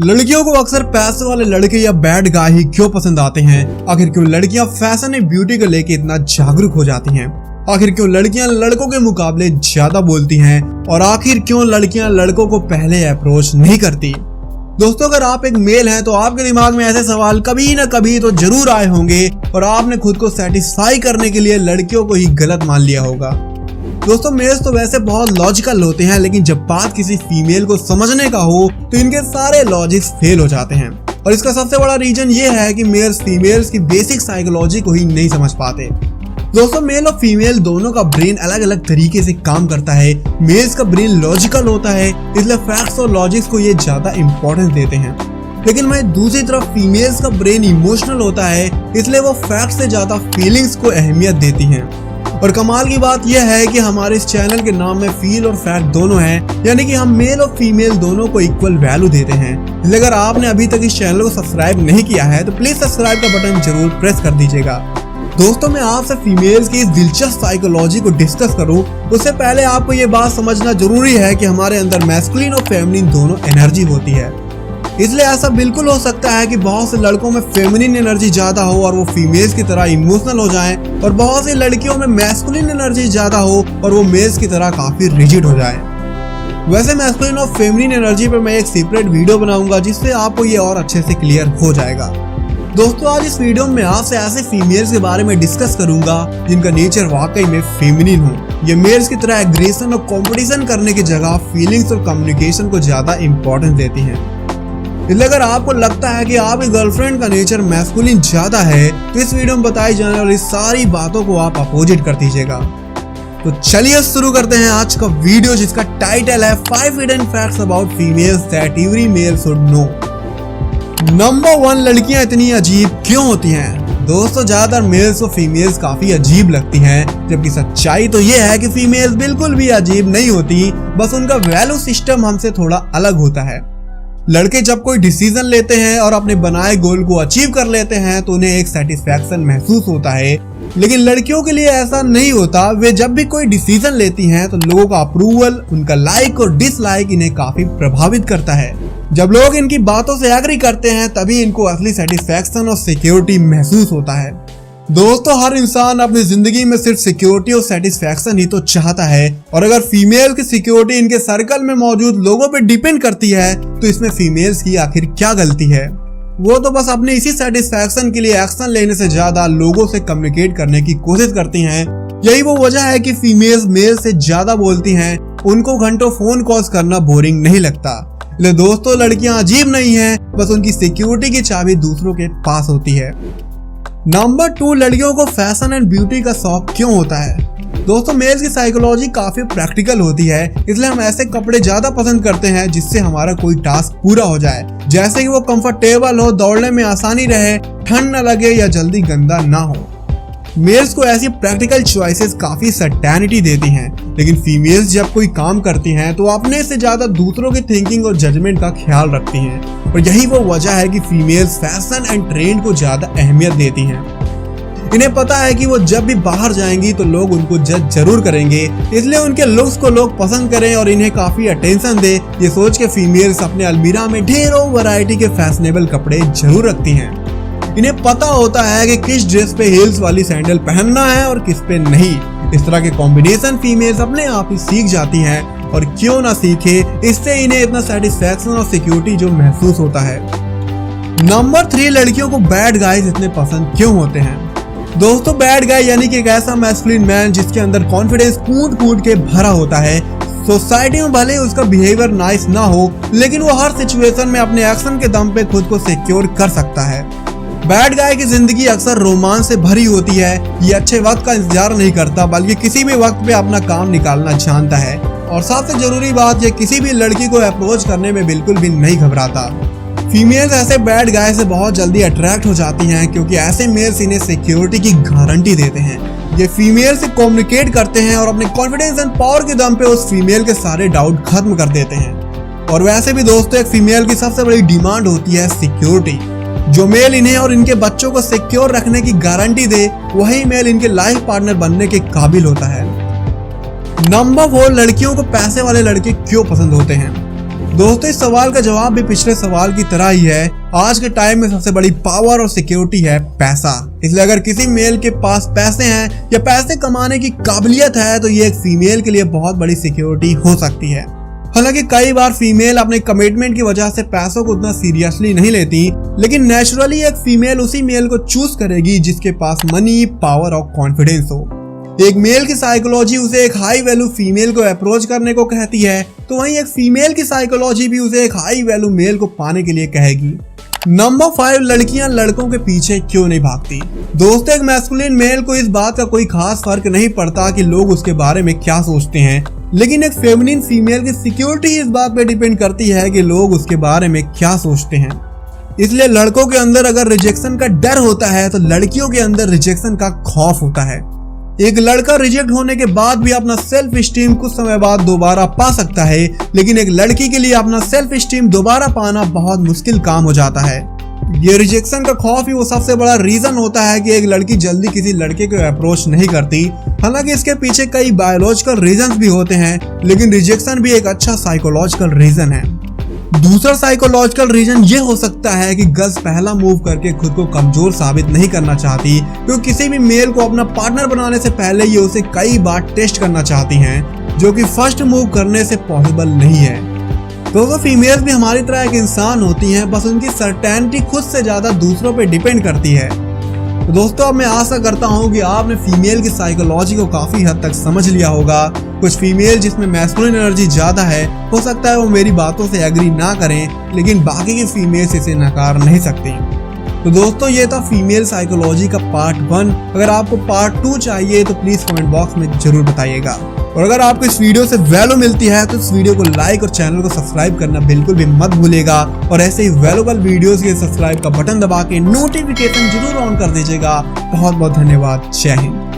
लड़कियों को अक्सर पैसे वाले लड़के या बैड गाय ही क्यों पसंद आते हैं? आखिर क्यों लड़कियां फैशन एंड ब्यूटी को लेके इतना जागरूक हो जाती हैं? आखिर क्यों लड़कियां लड़कों के मुकाबले ज्यादा बोलती हैं? और आखिर क्यों लड़कियां लड़कों को पहले अप्रोच नहीं करती? दोस्तों, अगर आप एक मेल हैं तो आपके दिमाग में ऐसे सवाल कभी ना कभी तो जरूर आए होंगे और आपने खुद को सेटिस्फाई करने के लिए लड़कियों को ही गलत मान लिया होगा। दोस्तों, मेल्स तो वैसे बहुत लॉजिकल होते हैं, लेकिन जब बात किसी फीमेल को समझने का हो तो इनके सारे लॉजिक्स फेल हो जाते हैं। और इसका सबसे बड़ा रीजन ये है कि मेल्स फीमेल्स की बेसिक साइकोलॉजी को ही नहीं समझ पाते। दोस्तों, मेल और फीमेल दोनों का ब्रेन अलग अलग तरीके से काम करता है। मेल्स का ब्रेन लॉजिकल होता है, इसलिए फैक्ट्स और लॉजिक्स को ये ज्यादा इंपॉर्टेंस देते हैं। लेकिन वहीं दूसरी तरफ फीमेल्स का ब्रेन इमोशनल होता है, इसलिए वो फैक्ट्स से ज्यादा फीलिंग्स को अहमियत देती हैं। और कमाल की बात यह है कि हमारे इस चैनल के नाम में फील और फैक्ट दोनों हैं, यानी कि हम मेल और फीमेल दोनों को इक्वल वैल्यू देते हैं। इसलिए अगर आपने अभी तक इस चैनल को सब्सक्राइब नहीं किया है तो प्लीज सब्सक्राइब का बटन जरूर प्रेस कर दीजिएगा। दोस्तों, मैं आपसे फीमेल्स की इस दिलचस्प साइकोलॉजी को डिस्कस करूं उससे पहले आपको ये बात समझना जरूरी है कि हमारे अंदर मैस्कुलिन और फेमिनिन दोनों एनर्जी होती है। इसलिए ऐसा बिल्कुल हो सकता है कि बहुत से लड़कों में फेमिनिन एनर्जी ज्यादा हो और वो फीमेल्स की तरह इमोशनल हो जाएं, और बहुत सी लड़कियों में मैस्कुलिन एनर्जी ज्यादा हो और वो मेल्स की तरह काफी रिजिड हो जाएं। वैसे मैस्कुलिन और फेमिनिन एनर्जी पर मैं एक सेपरेट वीडियो बनाऊंगा जिससे आपको ये और अच्छे से क्लियर हो जाएगा। दोस्तों, आज इस वीडियो में आपसे ऐसे फीमेल्स के बारे में डिस्कस करूंगा जिनका नेचर वाकई में फेमिनिन हो। ये मेल्स की तरह एग्रेशन और कंपटीशन करने की जगह फीलिंग्स और कम्युनिकेशन को ज्यादा इंपॉर्टेंस देती हैं। इसलिए अगर आपको लगता है कि आपकी गर्लफ्रेंड का नेचर मैस्कुलिन ज्यादा है तो इस वीडियो में बताई जाने वाली सारी बातों को आप अपोजिट कर दीजिएगा। तो चलिए शुरू करते हैं आज का वीडियो, जिसका टाइटल है 5 hidden facts about females that every male should know. Number 1, लड़कियां इतनी अजीब क्यों होती हैं? दोस्तों, ज्यादातर मेल्स और फीमेल्स काफी अजीब लगती हैं, जबकि सच्चाई तो ये है कि फीमेल्स बिल्कुल भी अजीब नहीं होती, बस उनका वैल्यू सिस्टम हमसे थोड़ा अलग होता है। लड़के जब कोई डिसीजन लेते हैं और अपने बनाए गोल को अचीव कर लेते हैं तो उन्हें एक सेटिस्फैक्शन महसूस होता है, लेकिन लड़कियों के लिए ऐसा नहीं होता। वे जब भी कोई डिसीजन लेती हैं तो लोगों का अप्रूवल, उनका लाइक और डिसलाइक इन्हें काफी प्रभावित करता है। जब लोग इनकी बातों से एग्री करते हैं तभी इनको असली सेटिस्फैक्शन और सिक्योरिटी महसूस होता है। दोस्तों, हर इंसान अपनी जिंदगी में सिर्फ सिक्योरिटी और सेटिस्फैक्शन ही तो चाहता है, और अगर फीमेल की सिक्योरिटी इनके सर्कल में मौजूद लोगों पे डिपेंड करती है तो इसमें फीमेल्स की आखिर क्या गलती है? वो तो बस अपने इसी सेटिस्फैक्शन के लिए एक्शन लेने से ज्यादा लोगों से कम्युनिकेट करने की कोशिश करती हैं। यही वो वजह है कि फीमेल्स मेल से ज्यादा बोलती हैं, उनको घंटों फोन कॉल्स करना बोरिंग नहीं लगता। इसलिए दोस्तों, लड़कियां अजीब नहीं हैं, बस उनकी सिक्योरिटी की चाबी दूसरों के पास होती है। नंबर 2, लड़कियों को फैशन एंड ब्यूटी का शौक क्यों होता है? दोस्तों, मेल्स की साइकोलॉजी काफी प्रैक्टिकल होती है, इसलिए हम ऐसे कपड़े ज्यादा पसंद करते हैं जिससे हमारा कोई टास्क पूरा हो जाए, जैसे कि वो कंफर्टेबल हो, दौड़ने में आसानी रहे, ठंड न लगे या जल्दी गंदा ना हो। मेल्स को ऐसी प्रैक्टिकल चॉइसेस काफी सर्टेनिटी देती हैं, लेकिन फीमेल्स जब कोई काम करती हैं तो अपने से ज्यादा दूसरों की थिंकिंग और जजमेंट का ख्याल रखती हैं, और यही वो वजह है कि फीमेल्स फैशन एंड ट्रेंड को ज्यादा अहमियत देती हैं। इन्हें पता है कि वो जब भी बाहर जाएंगी तो लोग उनको जज जरूर करेंगे, इसलिए उनके लुक्स को लोग पसंद करें और इन्हें काफी अटेंशन दे, ये सोच के फीमेल्स अपने अलमीरा में ढेरों वैरायटी के फैशनेबल कपड़े जरूर रखती हैं। इन्हें पता होता है कि किस ड्रेस पे हील्स वाली सैंडल पहनना है और किस पे नहीं। इस तरह के कॉम्बिनेशन फीमेल्स अपने आप ही सीख जाती हैं, और क्यों ना सीखे, इससे इन्हें इतना सेटिस्फैक्शन और सिक्योरिटी जो महसूस होता है। नंबर 3, लड़कियों को बैड गाइज इतने पसंद क्यों होते हैं? दोस्तों, बैड गाय यानी कि एक ऐसा मैस्कुलिन मैन जिसके अंदर कॉन्फिडेंस कूट कूट के भरा होता है। सोसाइटी में भले उसका बिहेवियर नाइस ना हो, लेकिन वो हर सिचुएशन में अपने एक्शन के दम पे खुद को सिक्योर कर सकता है। बैड गाय की जिंदगी अक्सर रोमांस से भरी होती है। ये अच्छे वक्त का इंतजार नहीं करता, बल्कि किसी भी वक्त पे अपना काम निकालना जानता है, और सबसे जरूरी बात, ये किसी भी लड़की को अप्रोच करने में बिल्कुल भी नहीं घबराता। फीमेल्स ऐसे बैड गाय से बहुत जल्दी अट्रैक्ट हो जाती हैं, क्योंकि ऐसे मेल्स इन्हें सिक्योरिटी की गारंटी देते हैं। ये फीमेल से कम्युनिकेट करते हैं और अपने कॉन्फिडेंस एंड पावर के दम पे उस फीमेल के सारे डाउट खत्म कर देते हैं। और वैसे भी दोस्तों, एक फीमेल की सबसे बड़ी डिमांड होती है सिक्योरिटी। जो मेल इन्हें और इनके बच्चों को सिक्योर रखने की गारंटी दे, वही मेल इनके लाइफ पार्टनर बनने के काबिल होता है। नंबर 4, लड़कियों को पैसे वाले लड़के क्यों पसंद होते हैं? दोस्तों इस सवाल का जवाब भी पिछले सवाल की तरह ही है। आज के टाइम में सबसे बड़ी पावर और सिक्योरिटी है पैसा। इसलिए अगर किसी मेल के पास पैसे हैं या पैसे कमाने की काबिलियत है तो ये एक फीमेल के लिए बहुत बड़ी सिक्योरिटी हो सकती है। हालांकि कई बार फीमेल अपने कमिटमेंट की वजह से पैसों को उतना सीरियसली नहीं लेती, लेकिन नेचुरली एक फीमेल उसी मेल को चूज करेगी जिसके पास मनी, पावर और कॉन्फिडेंस हो। एक मेल की साइकोलॉजी उसे एक हाई वैल्यू फीमेल को अप्रोच करने को कहती है, तो वहीं एक फीमेल की साइकोलॉजी भी उसे एक हाई वैल्यू मेल को पाने के लिए कहेगी। नंबर 5, लड़कियां लड़कों के पीछे क्यों नहीं भागती। दोस्तों एक मैस्कुलिन मेल को इस बात का कोई खास फर्क नहीं पड़ता कि लोग उसके बारे में क्या सोचते हैं, लेकिन एक फेमिनिन फीमेल की सिक्योरिटी इस बात पे डिपेंड करती है कि लोग उसके बारे में क्या सोचते हैं। इसलिए लड़कों के अंदर अगर रिजेक्शन का डर होता है तो लड़कियों के अंदर रिजेक्शन का खौफ होता है। एक लड़का रिजेक्ट होने के बाद भी अपना सेल्फ स्टीम कुछ समय बाद दोबारा पा सकता है, लेकिन एक लड़की के लिए अपना सेल्फ स्टीम दोबारा पाना बहुत मुश्किल काम हो जाता है। ये रिजेक्शन का खौफ ही वो सबसे बड़ा रीजन होता है कि एक लड़की जल्दी किसी लड़के को अप्रोच नहीं करती। हालांकि इसके पीछे कई बायोलॉजिकल रीजंस भी होते हैं, लेकिन रिजेक्शन भी एक अच्छा साइकोलॉजिकल रीजन है। दूसरा साइकोलॉजिकल रीजन ये हो सकता है कि गर्ल्स पहला मूव करके खुद को कमजोर साबित नहीं करना चाहती, क्योंकि किसी भी मेल को अपना पार्टनर बनाने से पहले ये उसे कई बार टेस्ट करना चाहती हैं, जो कि फर्स्ट मूव करने से पॉसिबल नहीं है। दोस्तों फीमेल्स भी हमारी तरह एक इंसान होती हैं, बस उनकी सर्टेनिटी खुद से ज्यादा दूसरों पे डिपेंड करती है। तो दोस्तों अब मैं आशा करता हूँ कि आपने फीमेल की साइकोलॉजी को काफी हद तक समझ लिया होगा। कुछ फीमेल जिसमें मैस्कुलिन एनर्जी ज्यादा है, हो सकता है वो मेरी बातों से एग्री ना करें, लेकिन बाकी की फीमेल्स इसे नकार नहीं सकती। तो दोस्तों ये था फीमेल साइकोलॉजी का पार्ट 1। अगर आपको पार्ट 2 चाहिए तो प्लीज कमेंट बॉक्स में जरूर बताइएगा। और अगर आपको इस वीडियो से वैल्यू मिलती है तो इस वीडियो को लाइक और चैनल को सब्सक्राइब करना बिल्कुल भी मत भूलिएगा। और ऐसे ही वैल्यूएबल वीडियोस के सब्सक्राइब का बटन दबा के नोटिफिकेशन जरूर ऑन कर दीजिएगा। बहुत बहुत धन्यवाद। जय हिंद।